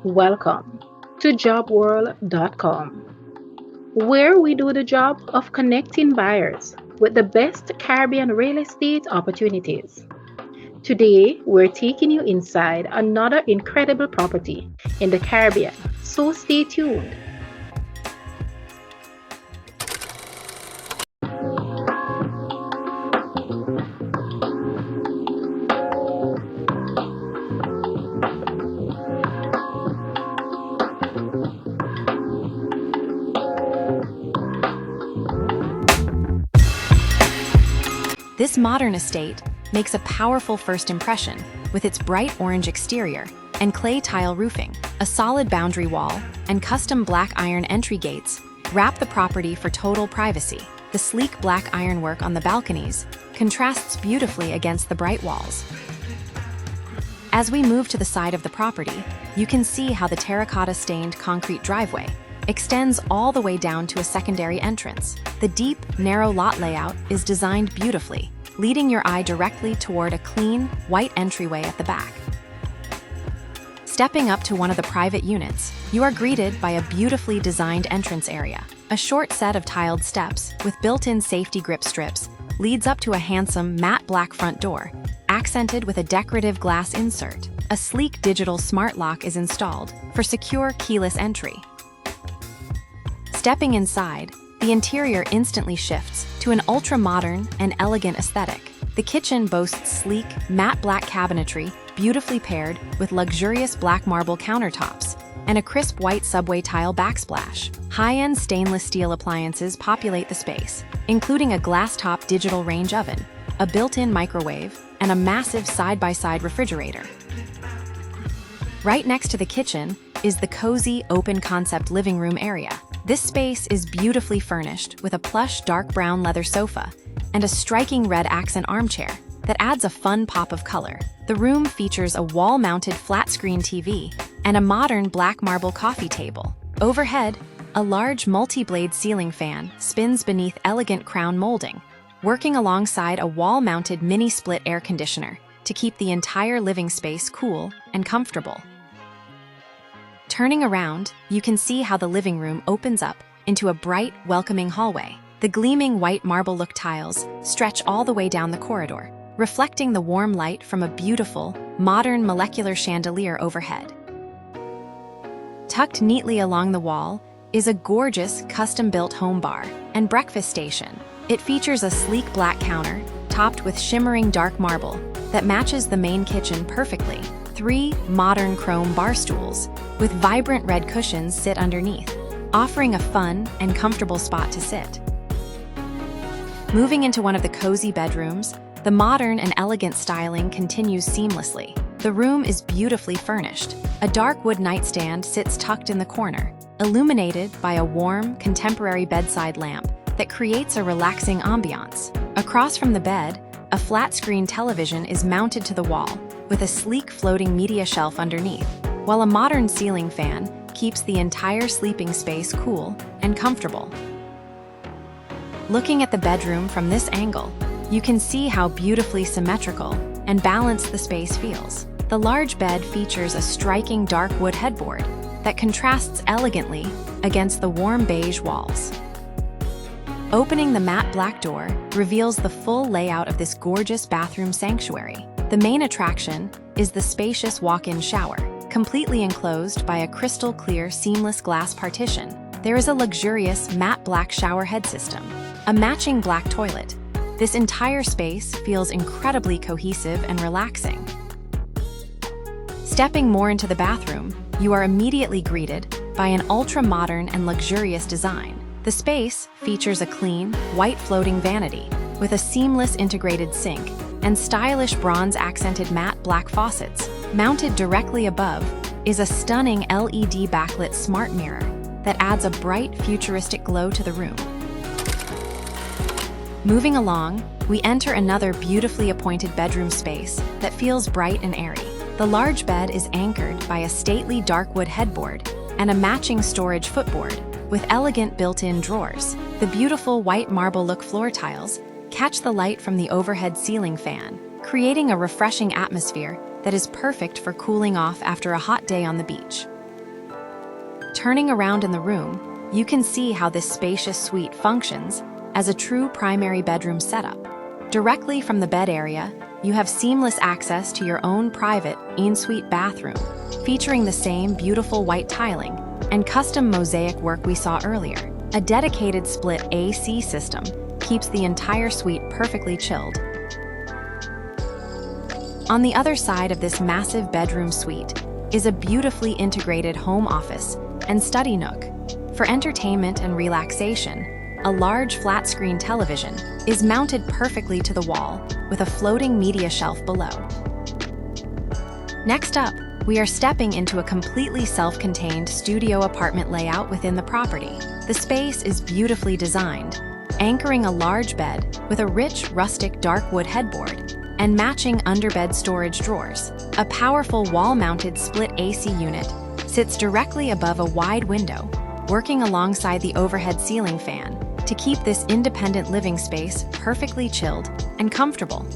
Welcome to jobworld.com, where we do the job of connecting buyers with the best Caribbean real estate opportunities. Today, we're taking you inside another incredible property in the Caribbean, so stay tuned. This modern estate makes a powerful first impression with its bright orange exterior and clay tile roofing. A solid boundary wall and custom black iron entry gates wrap the property for total privacy. The sleek black ironwork on the balconies contrasts beautifully against the bright walls. As we move to the side of the property, you can see how the terracotta-stained concrete driveway extends all the way down to a secondary entrance. The deep, narrow lot layout is designed beautifully, leading your eye directly toward a clean, white entryway at the back. Stepping up to one of the private units, you are greeted by a beautifully designed entrance area. A short set of tiled steps with built-in safety grip strips leads up to a handsome matte black front door, accented with a decorative glass insert. A sleek digital smart lock is installed for secure keyless entry. Stepping inside, the interior instantly shifts to an ultra-modern and elegant aesthetic. The kitchen boasts sleek, matte black cabinetry, beautifully paired with luxurious black marble countertops, and a crisp white subway tile backsplash. High-end stainless steel appliances populate the space, including a glass-top digital range oven, a built-in microwave, and a massive side-by-side refrigerator. Right next to the kitchen is the cozy, open-concept living room area. This space is beautifully furnished with a plush dark brown leather sofa and a striking red accent armchair that adds a fun pop of color. The room features a wall-mounted flat-screen TV and a modern black marble coffee table. Overhead, a large multi-blade ceiling fan spins beneath elegant crown molding, working alongside a wall-mounted mini-split air conditioner to keep the entire living space cool and comfortable. Turning around, you can see how the living room opens up into a bright, welcoming hallway. The gleaming white marble look tiles stretch all the way down the corridor, reflecting the warm light from a beautiful, modern molecular chandelier overhead. Tucked neatly along the wall is a gorgeous, custom-built home bar and breakfast station. It features a sleek black counter topped with shimmering dark marble that matches the main kitchen perfectly. 3 modern chrome bar stools with vibrant red cushions sit underneath, offering a fun and comfortable spot to sit. Moving into one of the cozy bedrooms, the modern and elegant styling continues seamlessly. The room is beautifully furnished. A dark wood nightstand sits tucked in the corner, illuminated by a warm, contemporary bedside lamp that creates a relaxing ambiance. Across from the bed, a flat-screen television is mounted to the wall, with a sleek floating media shelf underneath, while a modern ceiling fan keeps the entire sleeping space cool and comfortable. Looking at the bedroom from this angle, you can see how beautifully symmetrical and balanced the space feels. The large bed features a striking dark wood headboard that contrasts elegantly against the warm beige walls. Opening the matte black door reveals the full layout of this gorgeous bathroom sanctuary. The main attraction is the spacious walk-in shower, completely enclosed by a crystal-clear seamless glass partition. There is a luxurious matte black shower head system, a matching black toilet. This entire space feels incredibly cohesive and relaxing. Stepping more into the bathroom, you are immediately greeted by an ultra-modern and luxurious design. The space features a clean, white floating vanity with a seamless integrated sink and stylish bronze-accented matte black faucets. Mounted directly above is a stunning LED backlit smart mirror that adds a bright, futuristic glow to the room. Moving along, we enter another beautifully appointed bedroom space that feels bright and airy. The large bed is anchored by a stately dark wood headboard and a matching storage footboard with elegant built-in drawers. The beautiful white marble look floor tiles catch the light from the overhead ceiling fan, creating a refreshing atmosphere that is perfect for cooling off after a hot day on the beach. Turning around in the room, you can see how this spacious suite functions as a true primary bedroom setup. Directly from the bed area, you have seamless access to your own private en-suite bathroom, featuring the same beautiful white tiling and custom mosaic work we saw earlier. A dedicated split AC system keeps the entire suite perfectly chilled. On the other side of this massive bedroom suite is a beautifully integrated home office and study nook. For entertainment and relaxation, a large flat-screen television is mounted perfectly to the wall with a floating media shelf below. Next up, we are stepping into a completely self-contained studio apartment layout within the property. The space is beautifully designed, anchoring a large bed with a rich, rustic dark wood headboard and matching underbed storage drawers. A powerful wall-mounted split AC unit sits directly above a wide window, working alongside the overhead ceiling fan to keep this independent living space perfectly chilled and comfortable.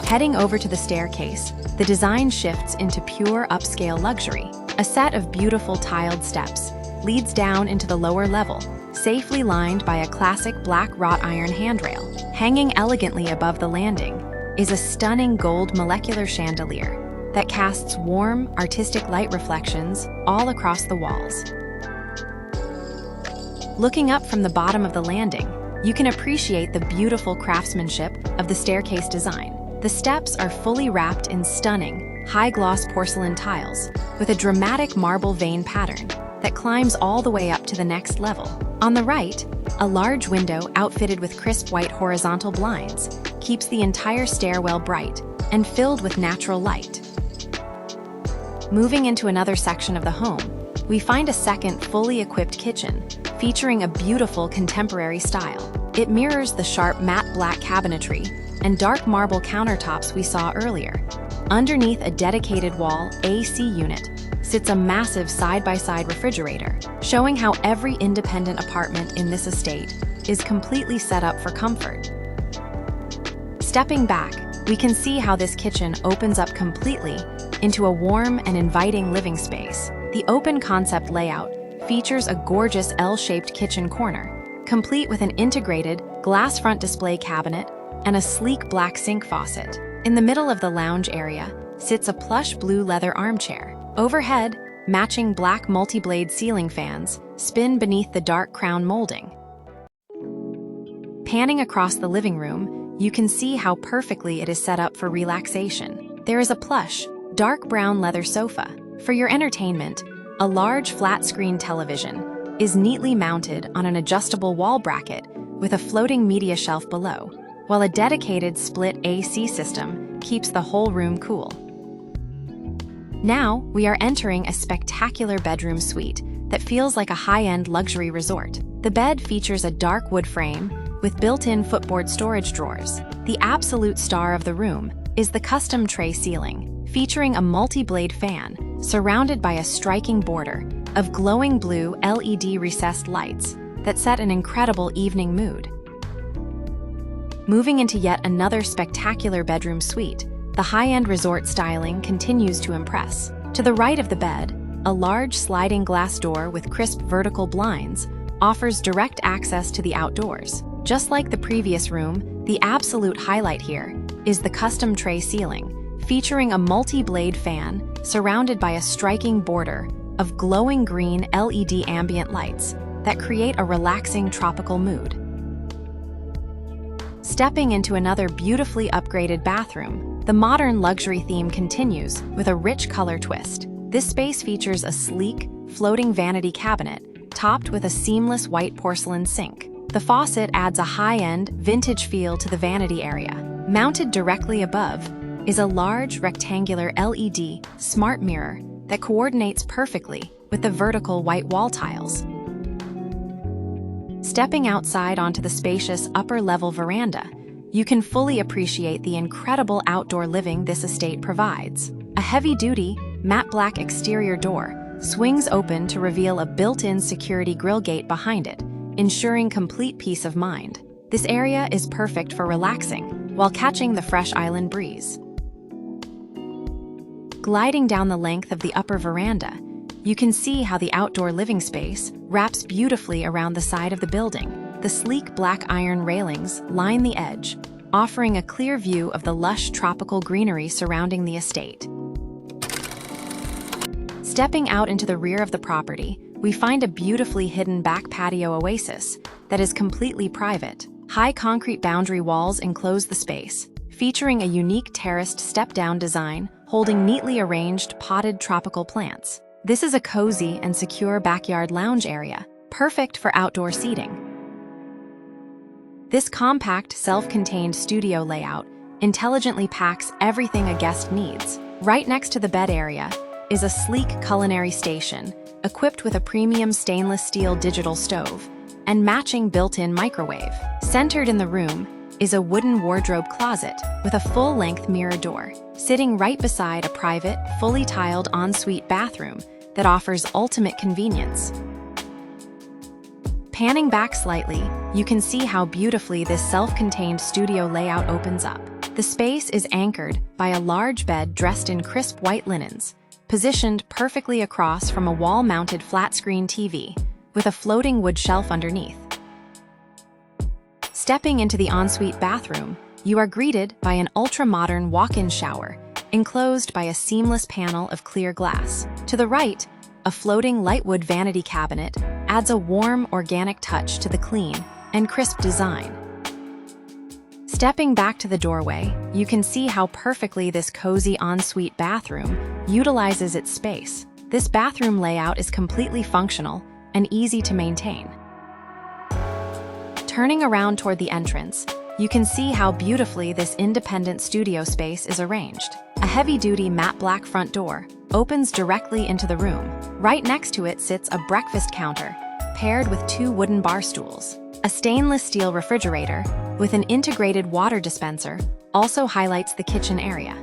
Heading over to the staircase, the design shifts into pure upscale luxury. A set of beautiful tiled steps leads down into the lower level, safely lined by a classic black wrought iron handrail. Hanging elegantly above the landing is a stunning gold molecular chandelier that casts warm, artistic light reflections all across the walls. Looking up from the bottom of the landing, you can appreciate the beautiful craftsmanship of the staircase design. The steps are fully wrapped in stunning, high-gloss porcelain tiles with a dramatic marble vein pattern that climbs all the way up to the next level. On the right, a large window outfitted with crisp white horizontal blinds keeps the entire stairwell bright and filled with natural light. Moving into another section of the home, we find a second fully equipped kitchen featuring a beautiful contemporary style. It mirrors the sharp matte black cabinetry and dark marble countertops we saw earlier. Underneath a dedicated wall AC unit sits a massive side-by-side refrigerator, showing how every independent apartment in this estate is completely set up for comfort. Stepping back, we can see how this kitchen opens up completely into a warm and inviting living space. The open concept layout features a gorgeous L-shaped kitchen corner, complete with an integrated glass front display cabinet and a sleek black sink faucet. In the middle of the lounge area sits a plush blue leather armchair. Overhead, matching black multi-blade ceiling fans spin beneath the dark crown molding. Panning across the living room, you can see how perfectly it is set up for relaxation. There is a plush, dark brown leather sofa. For your entertainment, a large flat-screen television is neatly mounted on an adjustable wall bracket with a floating media shelf below, while a dedicated split AC system keeps the whole room cool. Now, we are entering a spectacular bedroom suite that feels like a high-end luxury resort. The bed features a dark wood frame with built-in footboard storage drawers. The absolute star of the room is the custom tray ceiling, featuring a multi-blade fan surrounded by a striking border of glowing blue LED recessed lights that set an incredible evening mood. Moving into yet another spectacular bedroom suite, the high-end resort styling continues to impress. To the right of the bed, a large sliding glass door with crisp vertical blinds offers direct access to the outdoors. Just like the previous room, the absolute highlight here is the custom tray ceiling, featuring a multi-blade fan surrounded by a striking border of glowing green LED ambient lights that create a relaxing tropical mood. Stepping into another beautifully upgraded bathroom, the modern luxury theme continues with a rich color twist. This space features a sleek, floating vanity cabinet topped with a seamless white porcelain sink. The faucet adds a high-end, vintage feel to the vanity area. Mounted directly above is a large, rectangular LED smart mirror that coordinates perfectly with the vertical white wall tiles. Stepping outside onto the spacious upper-level veranda, you can fully appreciate the incredible outdoor living this estate provides. A heavy-duty, matte black exterior door swings open to reveal a built-in security grill gate behind it, ensuring complete peace of mind. This area is perfect for relaxing while catching the fresh island breeze. Gliding down the length of the upper veranda, you can see how the outdoor living space wraps beautifully around the side of the building. The sleek black iron railings line the edge, offering a clear view of the lush tropical greenery surrounding the estate. Stepping out into the rear of the property, we find a beautifully hidden back patio oasis that is completely private. High concrete boundary walls enclose the space, featuring a unique terraced step-down design holding neatly arranged potted tropical plants. This is a cozy and secure backyard lounge area, perfect for outdoor seating. This compact, self-contained studio layout intelligently packs everything a guest needs. Right next to the bed area is a sleek culinary station, equipped with a premium stainless steel digital stove and matching built-in microwave. Centered in the room is a wooden wardrobe closet with a full-length mirror door, sitting right beside a private, fully tiled ensuite bathroom that offers ultimate convenience. Panning back slightly, you can see how beautifully this self-contained studio layout opens up. The space is anchored by a large bed dressed in crisp white linens, positioned perfectly across from a wall-mounted flat-screen TV, with a floating wood shelf underneath. Stepping into the ensuite bathroom, you are greeted by an ultra-modern walk-in shower, enclosed by a seamless panel of clear glass. To the right, a floating lightwood vanity cabinet adds a warm, organic touch to the clean and crisp design. Stepping back to the doorway, you can see how perfectly this cozy ensuite bathroom utilizes its space. This bathroom layout is completely functional and easy to maintain. Turning around toward the entrance, you can see how beautifully this independent studio space is arranged. A heavy-duty matte black front door opens directly into the room. Right next to it sits a breakfast counter, paired with 2 wooden bar stools. A stainless steel refrigerator with an integrated water dispenser also highlights the kitchen area.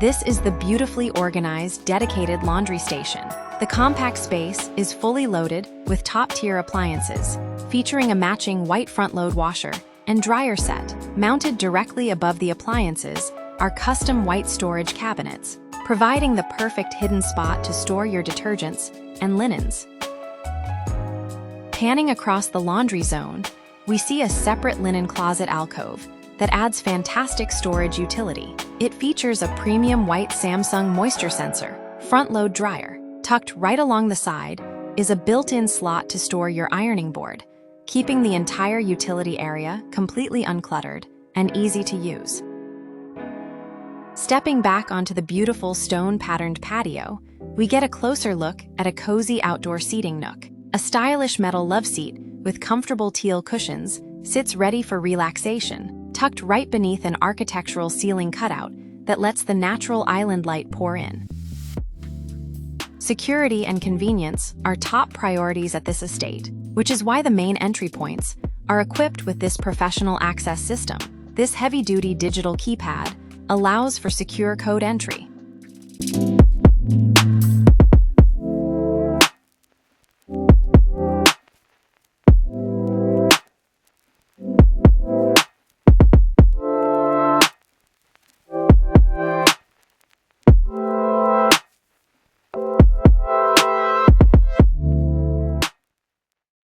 This is the beautifully organized, dedicated laundry station. The compact space is fully loaded with top-tier appliances, featuring a matching white front-load washer and dryer set. Mounted directly above the appliances are custom white storage cabinets, providing the perfect hidden spot to store your detergents and linens. Panning across the laundry zone, we see a separate linen closet alcove that adds fantastic storage utility. It features a premium white Samsung moisture sensor, front-load dryer. Tucked right along the side is a built-in slot to store your ironing board, keeping the entire utility area completely uncluttered and easy to use. Stepping back onto the beautiful stone-patterned patio, we get a closer look at a cozy outdoor seating nook. A stylish metal loveseat with comfortable teal cushions sits ready for relaxation, tucked right beneath an architectural ceiling cutout that lets the natural island light pour in. Security and convenience are top priorities at this estate, which is why the main entry points are equipped with this professional access system. This heavy-duty digital keypad allows for secure code entry.